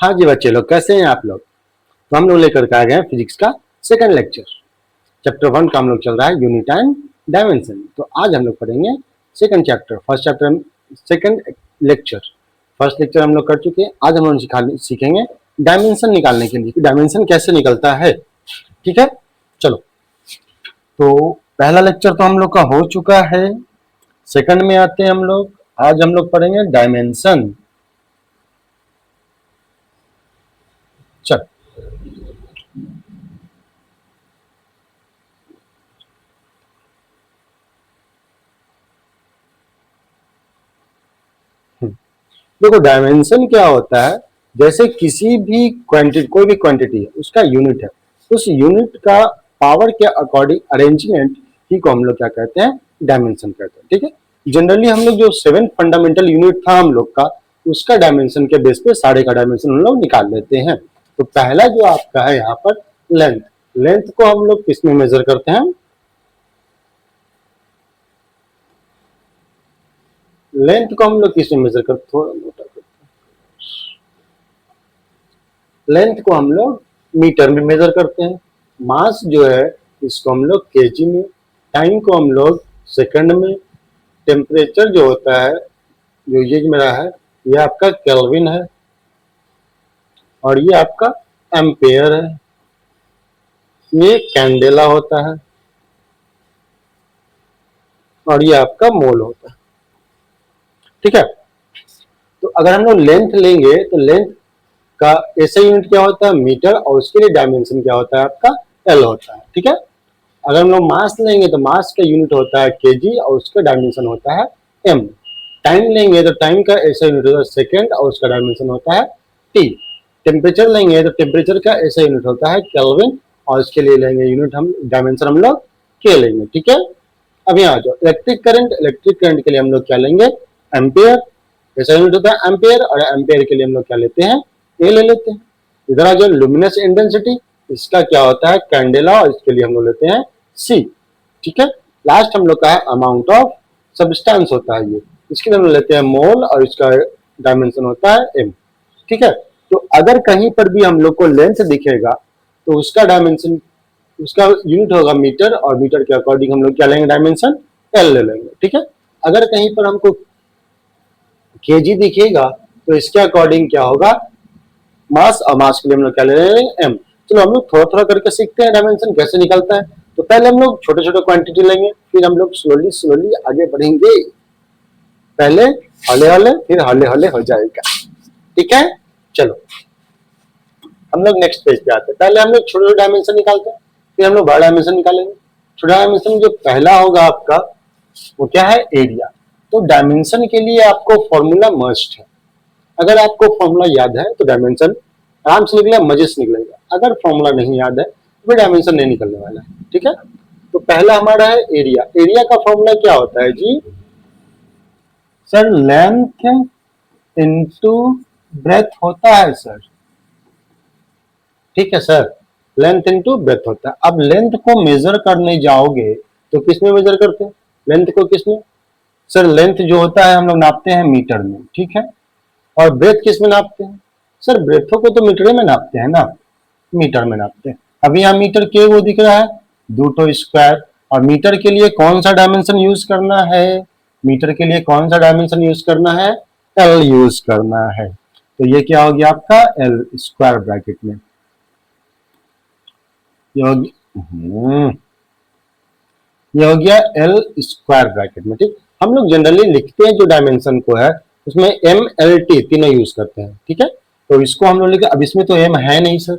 हाँ जी बच्चे लोग, कैसे हैं आप लोग। तो हम लोग लेकर के आ गए हैं फिजिक्स का सेकंड लेक्चर। चैप्टर 1 का हम लोग चल रहा है यूनिट एंड डायमेंशन। तो आज हम लोग पढ़ेंगे second chapter, first chapter second lecture. First lecture हम लोग कर चुके हैं। आज हम लोग सीखेंगे डायमेंशन निकालने के लिए, डायमेंशन कैसे निकलता है। ठीक है, चलो। तो पहला लेक्चर तो हम लोग का हो चुका है, सेकंड में आते हैं हम लोग। आज हम लोग पढ़ेंगे डायमेंशन। चल, देखो डायमेंशन क्या होता है, जैसे किसी भी क्वांटिटी, कोई भी क्वांटिटी है उसका यूनिट है, उस यूनिट का पावर के अकॉर्डिंग अरेंजमेंट ही को हम लोग क्या कहते हैं, डायमेंशन कहते हैं। ठीक है, जनरली हम लोग जो 7 फंडामेंटल यूनिट था हम लोग का, उसका डायमेंशन के बेस पे सारे का डायमेंशन हम लोग निकाल लेते हैं। तो पहला जो आपका है यहाँ पर लेंथ, लेंथ को हम लोग किस में मेजर करते हैं, लेंथ को हम लोग किस में मेजर करते, थोड़ा मोटा करते हैं, लेंथ को हम लोग मीटर में मेजर करते हैं। मास जो है इसको हम लोग केजी में, टाइम को हम लोग सेकंड में, टेम्परेचर जो होता है, जो ये मेरा है, ये आपका केल्विन है, और ये आपका एम्पेयर है, ये कैंडेला होता है, और ये आपका मोल होता है। ठीक है, तो अगर हम लोग लेंथ लेंगे तो लेंथ का ऐसा यूनिट क्या होता है, मीटर, और उसके लिए डायमेंशन क्या होता है आपका, एल होता है। ठीक है, अगर हम लोग मास लेंगे तो मास का यूनिट होता है केजी, और उसका डायमेंशन होता है एम। टाइम लेंगे तो टाइम का ऐसा यूनिट होता है सेकेंड, और उसका डायमेंशन होता है टी। टेम्परेचर लेंगे तो टेम्परेचर का ऐसा यूनिट होता है केल्विन, और इसके लिए लेंगे यूनिट हम, डायमेंशन हम लोग के लेंगे। ठीक है, अब यहाँ जो इलेक्ट्रिक करंट, इलेक्ट्रिक करंट के लिए हम लोग क्या लेंगे, एम्पेयर, ऐसा यूनिट होता है एम्पेयर, और एम्पेयर के लिए हम लोग क्या लेते हैं, ए ले लेते हैं। इधर आ जो लुमिनस इंटेंसिटी, इसका क्या होता है, कैंडेला, और इसके लिए हम लोग लेते हैं सी। ठीक है, लास्ट हम लोग का है अमाउंट ऑफ सब्सटेंस होता है ये, इसके लिए हम लोग लेते हैं मोल, और इसका डायमेंशन होता है एम। ठीक है, तो अगर कहीं पर भी हम लोग को लेंथ दिखेगा तो उसका डायमेंशन, उसका यूनिट होगा मीटर, और मीटर के अकॉर्डिंग हम लोग क्या लेंगे, डायमेंशन एल ले लेंगे। ठीक है, अगर कहीं पर हमको केजी दिखेगा तो इसके अकॉर्डिंग क्या होगा, मास, और मास के लिए हम लोग क्या ले रहे हैं, एम। चलो हम लोग थोड़ा थोड़ा करके सीखते हैं डायमेंशन कैसे निकलता है। तो पहले हम लोग छोटे छोटे क्वांटिटी लेंगे, फिर हम लोग स्लोली स्लोली आगे बढ़ेंगे, पहले हौले हौले, फिर हौले हौले हो जाएगा। ठीक है, चलो हम लोग नेक्स्ट पेज पे आते हैं। पहले हम लोग छोटे छोटे डायमेंशन निकालते हैं, फिर हम लोग बड़ा डायमेंशन निकालेंगे। छोटा डायमेंशन जो पहला होगा आपका, वो क्या है, एरिया। तो डायमेंशन के लिए आपको फॉर्मूला मस्ट है। अगर आपको फॉर्मूला याद है तो डायमेंशन आराम से निकलेगा, मजे से निकलेगा। अगर फॉर्मूला नहीं याद है तो फिर डायमेंशन नहीं निकलने वाला है। ठीक है, तो पहला हमारा है एरिया। एरिया का फॉर्मूला क्या होता है जी, सर लेंथ इनटू ब्रेथ होता है सर। ठीक है सर, लेंथ इनटू ब्रेथ होता है। अब लेंथ को मेजर करने जाओगे तो किस में मेजर करते हैं, लेंथ को किस में, सर लेंथ जो होता है हम लोग नापते हैं मीटर में। ठीक है, और ब्रेथ किस में नापते हैं, सर ब्रेथों को तो मीटर में नापते हैं ना, मीटर में नापते हैं। अभी यहाँ मीटर के वो दिख रहा है 2 स्क्वायर, और मीटर के लिए कौन सा डायमेंशन यूज करना है, मीटर के लिए कौन सा डायमेंशन यूज करना है, एल यूज करना है। तो ये क्या हो गया आपका, एल स्क्वायर ब्रैकेट में, ये हो गया, ये हो गया एल स्क्वायर ब्रैकेट में। ठीक, हम लोग जनरली लिखते हैं जो डायमेंशन को है उसमें एम एल टी तीनों यूज करते हैं। ठीक है, तो इसको हम लोग लिखे, अब इसमें तो एम है नहीं सर,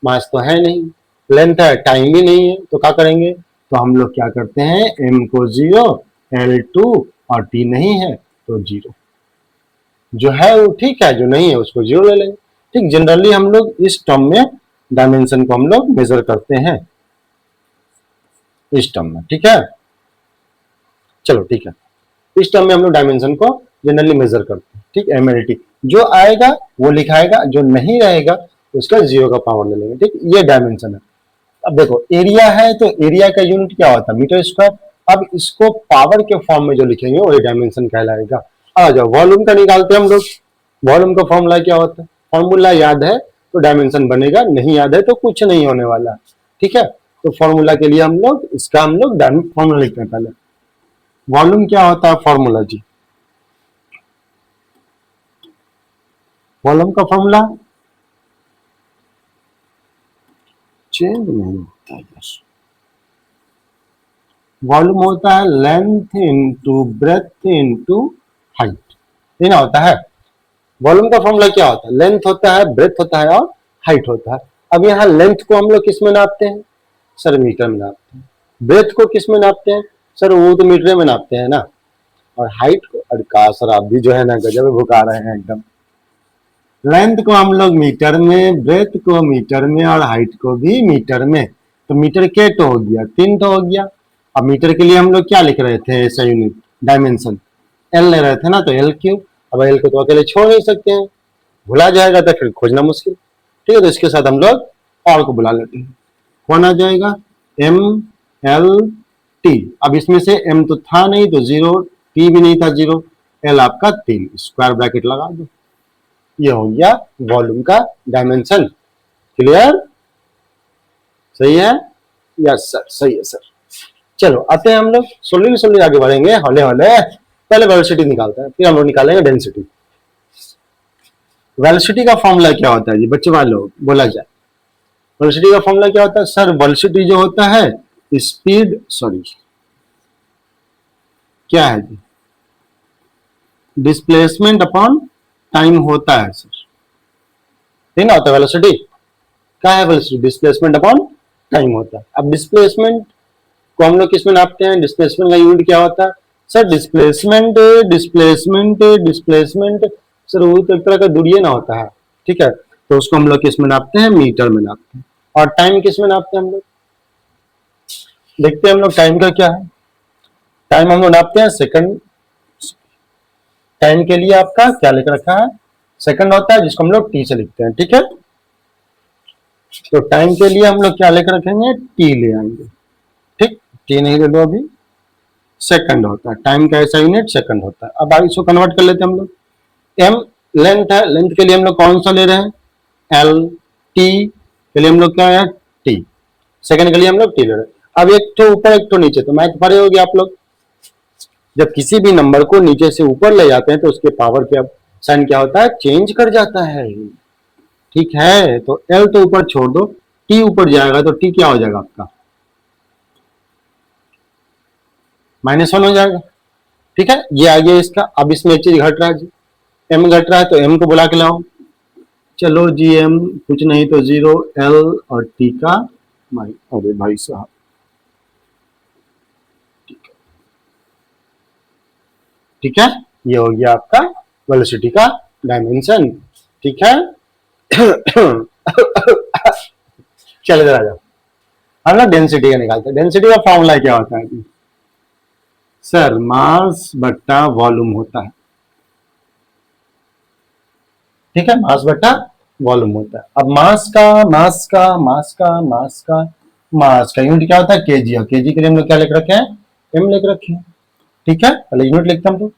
मास तो है नहीं, लेंथ है, टाइम भी नहीं है, तो क्या करेंगे, तो हम लोग क्या करते हैं, एम को 0, एल 2, और टी नहीं है तो 0। जो है वो ठीक है, जो नहीं है उसको 0 ले लेंगे। ठीक, जनरली हम लोग इस टर्म में डायमेंशन को हम लोग मेजर करते हैं, इस टर्म में। ठीक है, चलो ठीक है, इस टर्म में हम लोग डायमेंशन को जनरली मेजर करते हैं। ठीक, एम एल टी जो आएगा वो लिखाएगा, जो नहीं रहेगा उसका 0 का पावर ले लेंगे। ठीक, ये डायमेंशन है। अब देखो एरिया है तो एरिया का यूनिट क्या होता है, मीटर स्क्वायर। अब इसको पावर के फॉर्म में जो लिखेंगे वो डायमेंशन कहलाएगा। आ जाओ वॉल्यूम का निकालते हैं हम लोग। वॉल्यूम का फॉर्मूला क्या होता है, फॉर्मूला याद है तो डायमेंशन बनेगा, नहीं याद है तो कुछ नहीं होने वाला। ठीक है, तो फॉर्मूला के लिए हम लोग फॉर्मूला लिखते हैं पहले। वॉल्यूम क्या होता है फॉर्मूला जी? वॉल्यूम का फॉर्मूला चेंज नहीं होता यार। वॉल्यूम होता है length into breadth into height, ये ना होता है। वॉल्यूम का फॉर्मूला क्या होता है? लेंथ होता है, ब्रेथ होता है और हाइट होता है। अब यहाँ लेंथ को हम लोग किस में नापते हैं? सर मीटर में नापते हैं। ब्रेथ को किस में नापते हैं? सर वो तो मीटर में नापते हैं ना। और हाइट को, अरे का सर आप भी जो है ना गजब भुका रहे हैं एकदम। लेंथ को हम लोग मीटर में, ब्रेथ को मीटर में और हाइट को भी मीटर में। तो मीटर के तो हो गया, 3 तो हो गया। अब मीटर के लिए हम लोग क्या लिख रहे थे? ऐसा यूनिट डायमेंशन एल ले रहे थे ना, तो एल क्यू। अब एल को तो अकेले छोड़ नहीं सकते हैं, भुला जाएगा तो फिर खोजना मुश्किल। ठीक है, तो इसके साथ हम लोग और को बुला लेते हैं। कौन आ जाएगा? M L T. अब इसमें से एम तो था नहीं तो 0, टी भी नहीं था 0, एल आपका 3, स्क्वायर ब्रैकेट लगा दो। ये हो गया वॉल्यूम का डायमेंशन। क्लियर? सही है? यस सर, सही है सर। चलो आते हैं हम लोग स्लोली आगे बढ़ेंगे, हौले हौले। पहले वेलोसिटी निकालते हैं, फिर हम लोग निकालेंगे डेंसिटी। वेलोसिटी का फॉर्मूला क्या होता है जी बच्चे वालों, बोला जाए। वेलोसिटी का फॉर्मूला क्या होता है? सर वेलोसिटी जो होता है स्पीड, सॉरी क्या है जी? डिस्प्लेसमेंट अपॉन टाइम होता है सर, ठीक ना होता है वेलोसिटी। क्या है वेलोसिटी? डिस्प्लेसमेंट अपॉन टाइम होता है। अब डिस्प्लेसमेंट को हम लोग किस में नापते हैं? डिस्प्लेसमेंट का यूनिट क्या होता है? सर डिस्प्लेसमेंट डिस्प्लेसमेंट सर वो तो एक तरह का दूरी ना होता है। ठीक है, तो उसको हम लोग किस में नापते हैं? मीटर में नापते हैं। और टाइम किस में नापते हैं हम लोग? देखते हैं हम लोग टाइम का क्या है। टाइम हम लोग नापते हैं सेकंड। टाइम के लिए आपका क्या लिख रखा है? सेकंड होता है, जिसको हम लोग टी से लिखते हैं। ठीक है, तो टाइम के लिए हम लोग क्या लेकर रखेंगे? टी ले आएंगे। ठीक, टी नहीं ले लो अभी, सेकंड होता है। टाइम का ऐसा यूनिट सेकंड होता है। अब आगे इसको कन्वर्ट कर लेते हैं हम लोग। एम लेंथ है, लेंथ के लिए हम लोग कौन सा ले रहे हैं? एल। टी के लिए हम लोग क्या है? टी। सेकंड के लिए हम लोग टी ले रहे हैं। अब एक तो ऊपर एक तो नीचे, तो मैथ पढ़े होगे आप लोग। जब किसी भी नंबर को नीचे से ऊपर ले जाते हैं तो उसके पावर क्या साइन क्या होता है? चेंज कर जाता है। ठीक है, तो एल तो ऊपर छोड़ दो, टी ऊपर जाएगा तो टी क्या हो जाएगा आपका? -1 हो जाएगा। ठीक है, ये आ गया इसका। अब इसमें एक चीज घट रहा है जी, एम घट रहा है, तो एम को बुला के लाओ। चलो जी, एम कुछ नहीं तो 0, एल और टी का अरे भाई साहब, ठीक है, ये हो गया आपका वेलोसिटी का डायमेंशन। ठीक है चलो इधर आ जाओ, हम लोग डेंसिटी का निकालते हैं। डेंसिटी का फॉर्मूला क्या होता है? सर मास बट्टा वॉल्यूम होता है। ठीक है, मास बट्टा वॉल्यूम होता है। अब मास का यूनिट क्या होता है? केजी। और केजी के लिए हम लोग क्या लिख रखे हैं? एम लिख रखे हैं। ठीक है, पहले यूनिट लिखता हूं। तो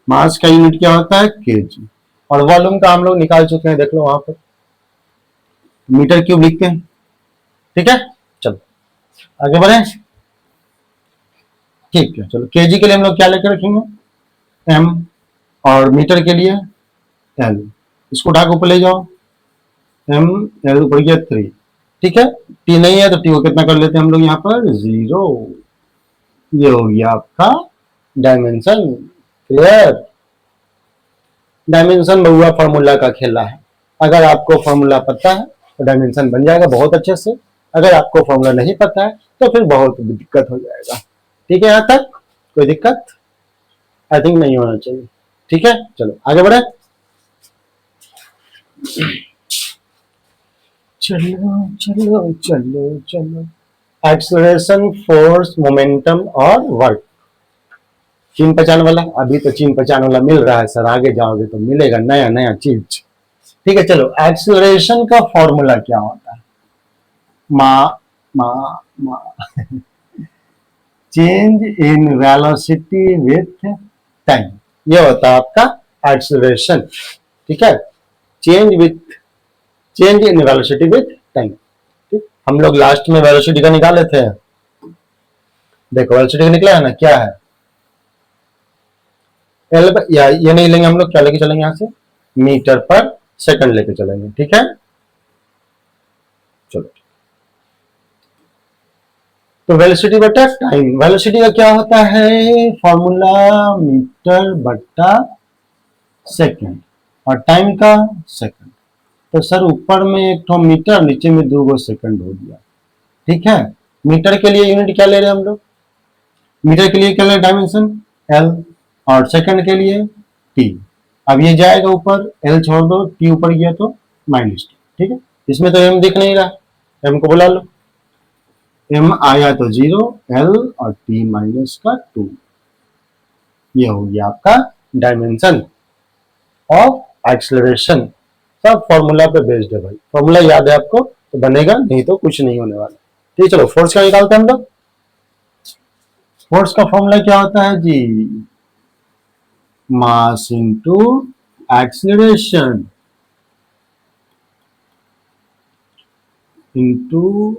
मास का यूनिट क्या होता है? केजी। और वॉल्यूम का हम लोग निकाल चुके हैं, देख लो वहां पर मीटर क्यूब लिखते हैं। ठीक है, चलो आगे बढ़े। ठीक है, चलो केजी के लिए हम लोग क्या लेकर रखेंगे? एम। और मीटर के लिए एल। इसको उठा के ऊपर ले जाओ, एम एल ऊपर गया 3। ठीक है, टी नहीं है तो टी को कितना कर लेते हैं हम लोग यहाँ पर? 0। ये हो गया आपका डायमेंशन। क्लियर? डायमेंशन बहुआ फॉर्मूला का खेला है। अगर आपको फॉर्मूला पता है तो डायमेंशन बन जाएगा बहुत अच्छे से। अगर आपको फॉर्मूला नहीं पता है तो फिर बहुत दिक्कत हो जाएगा। ठीक है, यहाँ तक कोई दिक्कत आई थिंक नहीं होना चाहिए। ठीक है, चलो आगे बढ़े। चलो एक्सेलरेशन, फोर्स, मोमेंटम और वर्क। चीन पहचान वाला, अभी तो चीन पहचान वाला मिल रहा है सर, आगे जाओगे तो मिलेगा नया नया चीज। ठीक है, चलो एक्सेलरेशन का फॉर्मूला क्या होता है? मा change in velocity with time, ये होता है आपका एक्सेलरेशन। ठीक है, change with change in velocity with time. ठीक, हम लोग लास्ट में वेलोसिटी का निकाले थे, देखो वेलोसिटी का निकला है ना, क्या है एल, या ये नहीं लेंगे हम लोग, क्या लेके चलेंगे यहाँ से, मीटर पर सेकंड लेके चलेंगे। ठीक है, चलो तो वेलोसिटी बटा टाइम, वेलोसिटी का क्या होता है फॉर्मूला, मीटर बटा सेकंड, और टाइम का सेकंड। तो सर ऊपर में एक तो मीटर, नीचे में 2 सेकंड हो गया। ठीक है, मीटर के लिए यूनिट क्या ले रहे हैं हम लोग, मीटर के लिए क्या ले रहे हैं डायमेंशन एल, और सेकंड के लिए टी। अब ये जाएगा ऊपर, एल छोड़ दो, टी ऊपर गया तो -टी। ठीक है, इसमें तो एम दिख नहीं रहा, एम को बुला लो, एम आया तो 0, एल और टी माइनस का 2। ये हो गया आपका डायमेंशन ऑफ एक्सेलरेशन। सब फॉर्मूला पे बेस्ड है भाई, फॉर्मूला याद है आपको तो बनेगा, नहीं तो कुछ नहीं होने वाला। ठीक, चलो फोर्स का निकालते हैं हम लोग। फोर्स का फॉर्मूला क्या होता है जी, mass into acceleration into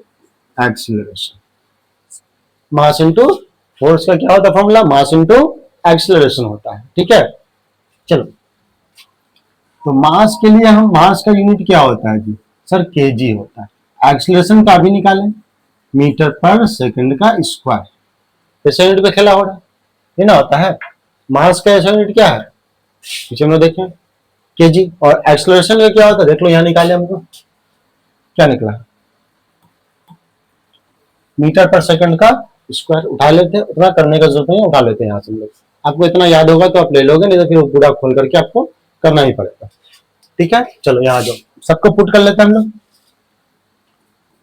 acceleration. Mass into force का क्या होता है फॉर्मूला, मास इनटू एक्सेलरेशन होता है। ठीक है, चलो तो मास के लिए हम, मास का यूनिट क्या होता है जी सर, केजी होता है। एक्सेलरेशन का भी निकालें, मीटर पर सेकंड का स्क्वायर। ऐसा यूनिट पे खेला हो रहा है, ये ना होता है। मास का ऐसा यूनिट क्या है, पीछे में देखें केजी, और एक्सेलरेशन का क्या होता है देख लो, यहाँ निकाले हमको, क्या निकला, मीटर पर सेकंड का स्क्वायर। उठा लेते हैं, उतना करने का जरूरत नहीं, उठा लेते हैं यहाँ से हम लोग। आपको इतना याद होगा तो आप ले लोगे, नहीं तो फिर पूरा खोल करके आपको करना ही पड़ेगा। ठीक है, चलो यहाँ जाओ, सबको पुट कर लेते हैं हम लोग।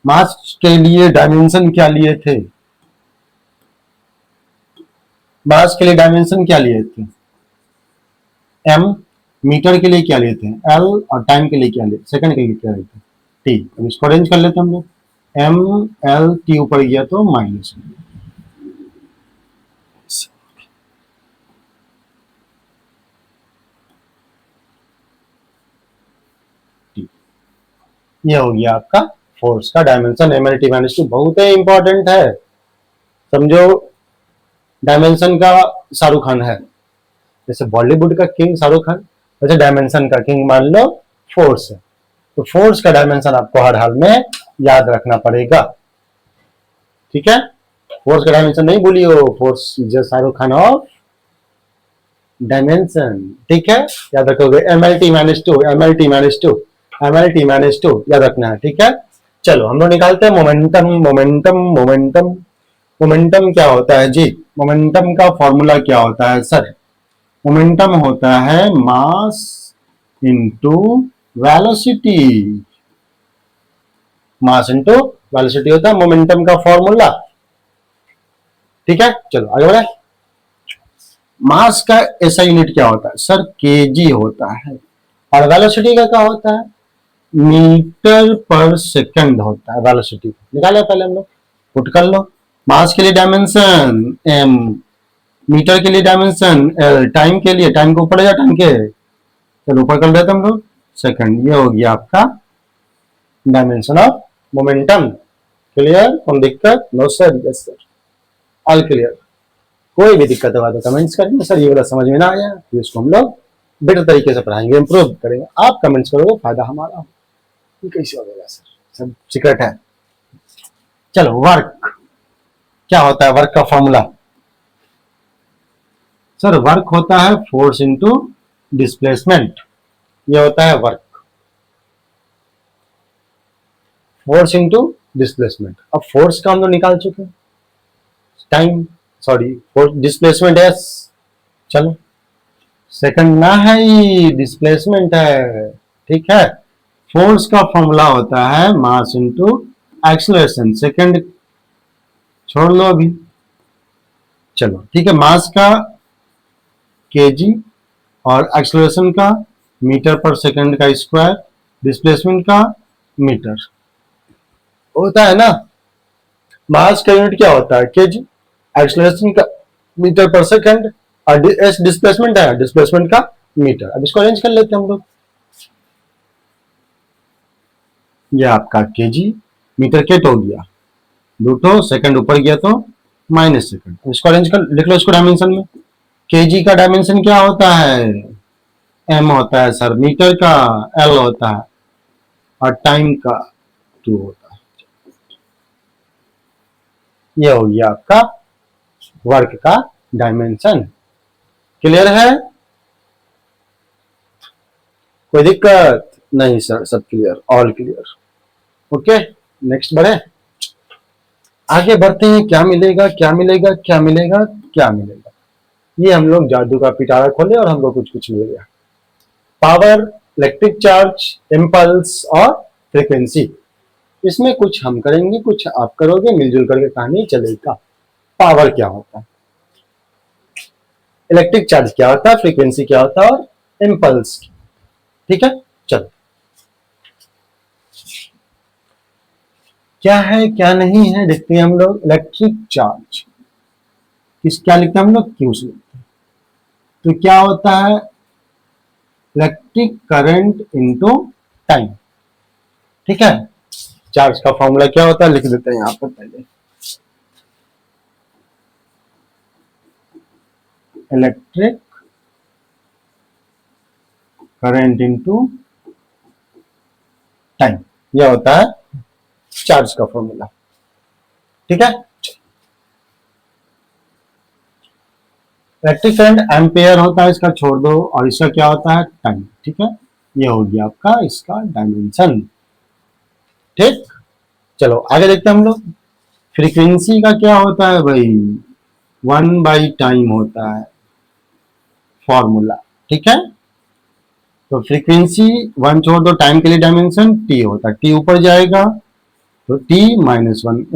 मास के लिए डायमेंशन क्या लिए थे, मास के लिए डायमेंशन क्या लिए थे, एम, मीटर के लिए क्या लिए थे एल, और टाइम के लिए क्या लिए, सेकंड के लिए क्या लिए थे टी। अब इसको अरेंज कर लेते हैं हम लोग, एम एल टी ऊपर गया तो माइनस, ये हो गया आपका फोर्स का dimension. M L T minus two बहुत ही इंपॉर्टेंट है, समझो डायमेंशन का शाहरुख खान है, जैसे बॉलीवुड का किंग शाहरुख खान, वैसे डायमेंशन का किंग मान लो फोर्स है। तो फोर्स का डायमेंशन आपको हर हाल में याद रखना पड़ेगा। ठीक है, फोर्स का डायमेंशन नहीं भूलियो, force is Shahrukh Khan of dimension. ठीक है, याद रखोगे M L T minus two, M L T minus two, M L T minus two याद रखना है। ठीक है, चलो हम लोग निकालते हैं मोमेंटम। मोमेंटम मोमेंटम मोमेंटम क्या होता है जी, मोमेंटम का फॉर्मूला क्या होता है सर, मोमेंटम होता है mass into velocity, mass into velocity होता है मोमेंटम का फॉर्मूला। ठीक है, चलो आगे बढ़े। मास का ऐसा यूनिट क्या होता है सर, केजी होता है, और वेलोसिटी का क्या होता है, मीटर पर सेकंड होता है। वेलोसिटी निकाले पहले हम लोग, पुट कर लो। मास के लिए डायमेंशन एम, मीटर के लिए डायमेंशन एल, टाइम के लिए, टाइम को ऊपर जा, टाइम के चलो ऊपर कर देते हम लोग सेकंड। ये हो गया आपका डायमेंशन ऑफ मोमेंटम। क्लियर, कोई दिक्कत, no sir, yes sir, all clear. कोई भी दिक्कत होगा तो कमेंट्स करेंगे, सर ये वाला समझ में ना आया तो इसको हम लोग बेटर तरीके से पढ़ाएंगे, इंप्रूव करेंगे। आप कमेंट्स करोगे फायदा हमारा, कैसे होगा सर, सब सीक्रेट है। चलो वर्क क्या होता है, वर्क का फॉर्मूला सर, वर्क होता है फोर्स इनटू डिस्प्लेसमेंट। ये होता है वर्क, फोर्स इनटू डिस्प्लेसमेंट। अब फोर्स का हम लोग निकाल चुके हैं, टाइम सॉरी फोर्स डिस्प्लेसमेंट है, चलो सेकंड ना है, ये डिस्प्लेसमेंट है। ठीक है, फोर्स का फॉर्मूला होता है मास इनटू एक्सेलरेशन, सेकंड छोड़ लो अभी, चलो ठीक है, मास का केजी और एक्सेलरेशन का मीटर पर सेकंड का स्क्वायर, डिस्प्लेसमेंट का मीटर होता है ना। मास का यूनिट क्या होता है केजी, एक्सेलरेशन का मीटर पर सेकंड, और डिस्प्लेसमेंट है, डिस्प्लेसमेंट का मीटर। अब इसको अरेंज कर लेते हैं हम लोग। ये आपका केजी, मीटर के हो गया, 2 सेकंड ऊपर गया तो माइनस सेकंड। इसको अरेंज कर लिख लो इसको डायमेंशन में। केजी का डायमेंशन क्या होता है? एम होता है सर, मीटर का एल होता है और टाइम का 2 होता है। ये हो गया आपका वर्क का डायमेंशन। क्लियर है? कोई दिक्कत नहीं सर, सब clear, all clear. Okay, next बढ़े, आगे बढ़ते हैं। क्या मिलेगा क्या मिलेगा क्या मिलेगा क्या मिलेगा? ये हम लोग जादू का पिटारा खोले और हमको कुछ कुछ मिल गया। पावर, इलेक्ट्रिक चार्ज, इम्पल्स और फ्रीक्वेंसी। इसमें कुछ हम करेंगे कुछ आप करोगे, मिलजुल करके कहानी चलेगा। पावर क्या होता है, इलेक्ट्रिक चार्ज क्या होता है, फ्रीक्वेंसी क्या होता है और इम्पल्स। ठीक है, चलो क्या है क्या नहीं है देखते हैं हम लोग। इलेक्ट्रिक चार्ज किस क्या लिखते हैं हम लोग, क्यू से लिखते हैं। तो क्या होता है, इलेक्ट्रिक करंट इनटू टाइम। ठीक है, चार्ज का फॉर्मूला क्या होता है लिख देते हैं यहां पर पहले। इलेक्ट्रिक करंट इनटू टाइम, यह होता है चार्ज का फॉर्मूला। ठीक है, इलेक्ट्रिक करंट एम्पेयर होता है, इसका छोड़ दो, और इसका क्या होता है, टाइम। ठीक है, ये हो गया आपका इसका डायमेंशन। ठीक, चलो आगे देखते हैं हम लोग। फ्रीक्वेंसी का क्या होता है भाई, 1/टाइम होता है फॉर्मूला। ठीक है, तो फ्रीक्वेंसी 1 छोड़ दो, टाइम के लिए डायमेंशन टी होता है, टी ऊपर जाएगा तो t-1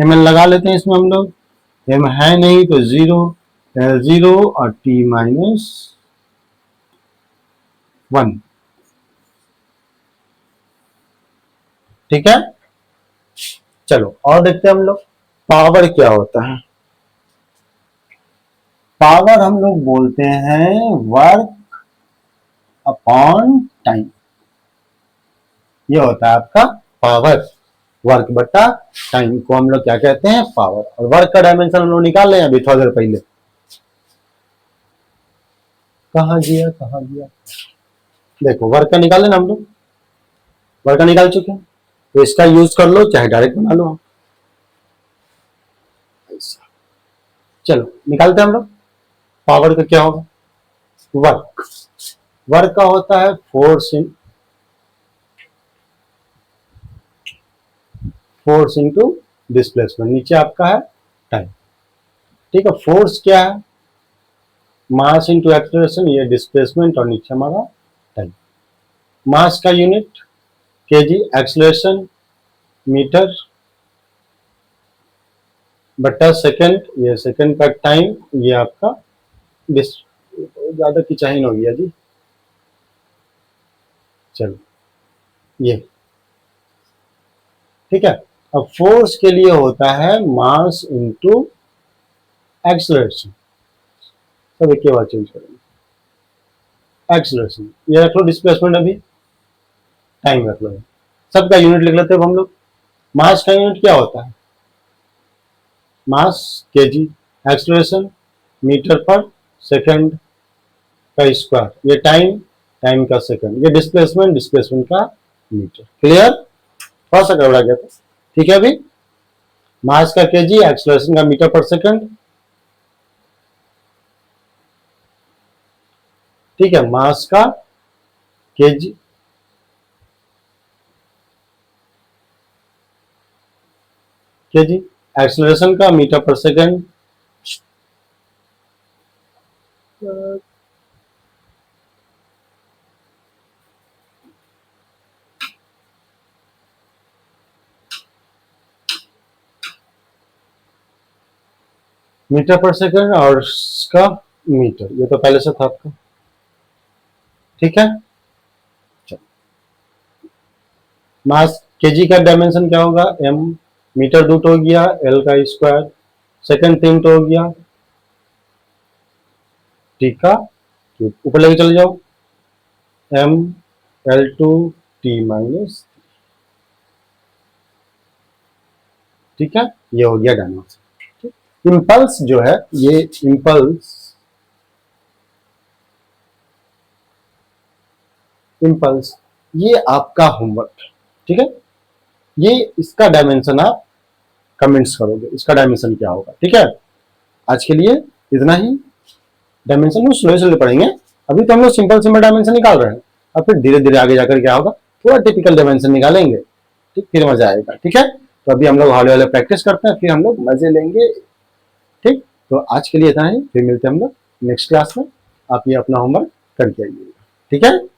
ml लगा लेते हैं इसमें हम लोग। m है नहीं तो 0, L0 और t-1। ठीक है, चलो और देखते हैं हम लोग पावर क्या होता है। पावर हम लोग बोलते हैं वर्क अपॉन टाइम। ये होता है आपका पावर, वर्क बटा टाइम को हम लोग क्या कहते हैं, पावर। और वर्क का डायमेंशन हम लोग निकाल रहे हैं अभी थोड़ी देर पहले। कहा गया कहा गया, देखो वर्क का निकाले ना हम लोग, वर्क का निकाल चुके हैं, तो इसका यूज कर लो चाहे डायरेक्ट बना लो आप। चलो निकालते हैं हम लोग, पावर का क्या होगा, वर्क। वर्क का होता है फोर्स इंटू डिस्प्लेसमेंट, नीचे आपका है टाइम। ठीक है, फोर्स क्या है, मास इंटू एक्सेलरेशन, ये डिस्प्लेसमेंट, और नीचे हमारा टाइम। मास का यूनिट केजी, एक्सेलरेशन मीटर बटा सेकंड, ये सेकंड का टाइम, ये आपका ज्यादा खिंचाइन हो गया जी। चलो ये ठीक है। अब फोर्स के लिए होता है मास इंटू एक्सेलरेशन, सब एक ही बार चेंज करेंगे। एक्सेलरेशन ये रख लो, डिस्प्लेसमेंट अभी टाइम रख लो, सबका यूनिट लिख लेते हैं हम लोग। मास का यूनिट क्या होता है, मास केजी, एक्सेलरेशन मीटर पर सेकंड का स्क्वायर, ये टाइम, टाइम का सेकंड, ये डिस्प्लेसमेंट, डिस्प्लेसमेंट का मीटर। क्लियर, थोड़ा सा गड़बड़ा गया था। ठीक है, अभी मास का केजी, एक्सेलरेशन का मीटर पर सेकंड। ठीक है, मास का केजी, केजी, एक्सेलरेशन का मीटर पर सेकंड। मीटर पर सेकंड और इसका मीटर, ये तो पहले से था आपका। ठीक है, मास केजी का डायमेंशन क्या होगा, एम, मीटर 2 हो गया, एल का स्क्वायर, सेकंड 3 हो गया, टी का ऊपर लेके चले जाओ, एम L2 T-। ठीक है, ये हो गया डायमेंशन। इम्पल्स जो है, ये इम्पल्स ये आपका होमवर्क, ठीक है। ये इसका डायमेंशन आप कमेंट्स करोगे, इसका डायमेंशन क्या होगा, ठीक है। आज के लिए इतना ही। डायमेंशन को स्लो स्लो पढ़ेंगे, अभी तो हम लोग सिंपल सिंपल डायमेंशन निकाल रहे हैं, और फिर धीरे धीरे आगे जाकर क्या होगा, पूरा टिपिकल डायमेंशन निकालेंगे, ठीक, फिर मजा आएगा, ठीक है। तो अभी हम लोग हौले हौले प्रैक्टिस करते हैं, फिर हम लोग मजे लेंगे, ठीक। तो आज के लिए इतना ही, फिर मिलते हैं हम लोग नेक्स्ट क्लास में। आप ये अपना होमवर्क करके आइएगा, ठीक है।